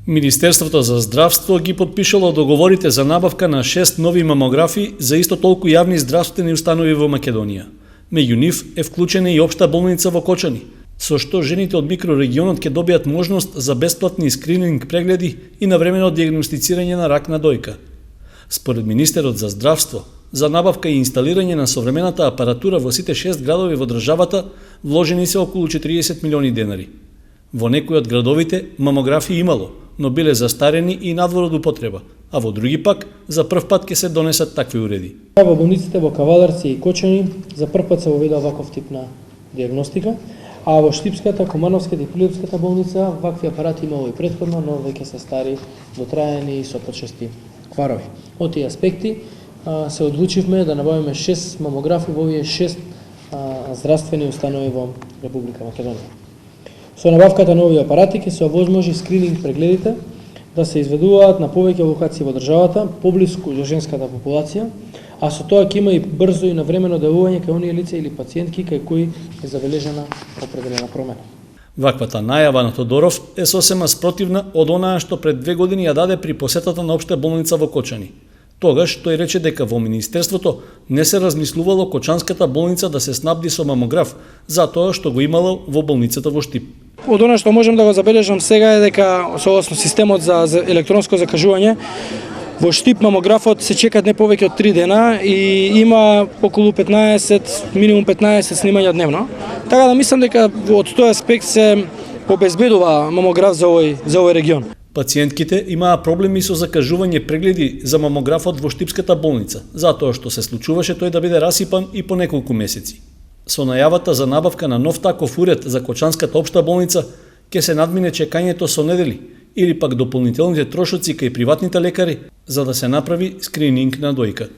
Министерството за здравство ги подпишало договорите за набавка на 6 нови мамографи за исто толку јавни здравствени установи во Македонија. Меѓу нив е вклучена и општа болница во Кочани, со што жените од микрорегионот ќе добијат можност за бесплатни скрининг прегледи и навремено дијагностицирање на рак на дојка. Според министерот за здравство, за набавка и инсталирање на современата апаратура во сите 6 градови во државата вложени се околу 40 милиони денари. Во некои од градовите мамографи имало, но биле застарени и надвор од употреба, а во други пак за прв пат ќе се донесат такви уреди. Во болниците во Кавадарци и Кочани за прв пат се воведе ваков тип на дијагностика, а во Штипската, Кумановската и Прилепската болница вакви апарати имало и претходно, но веќе се стари, дотраени и со почести кварови. Од тие аспекти се одлучивме да набавиме 6 мамографи во овие 6 здравствени установи во Република Македонија. Со набавката на овие апарати ќе се овозможи скрининг прегледите да се изведуваат на повеќе локации во државата, поблиску до женската популација, а со тоа ќе има и брзо и навремено делување кај оние лица или пациентки кај кои е забележана определена промена. Ваквата најава на Тодоров е сосема спротивна од онаа што пред 2 години ја даде при посетата на општа болница во Кочани. Тогаш тој рече дека во Министерството не се размислувало Кочанската болница да се снабди со мамограф, затоа што го имало во болницата во Штип. Од она што можам да го забележам сега е дека согласно системот за електронско закажување, во Штип мамографот се чекат не повеќе од 3 дена и има околу 15, минимум 15 снимања дневно. Така да мислам дека од тој аспект се обезбедува мамограф за овој регион. Пациентките имаа проблеми со закажување прегледи за мамографот во Штипската болница, затоа што се случуваше тој да биде расипан и по неколку месеци. Со најавата за набавка на нов таков уред за Кочанската општа болница, ќе се надмине чекањето со недели или пак дополнителните трошоци кај приватните лекари за да се направи скрининг на дојка.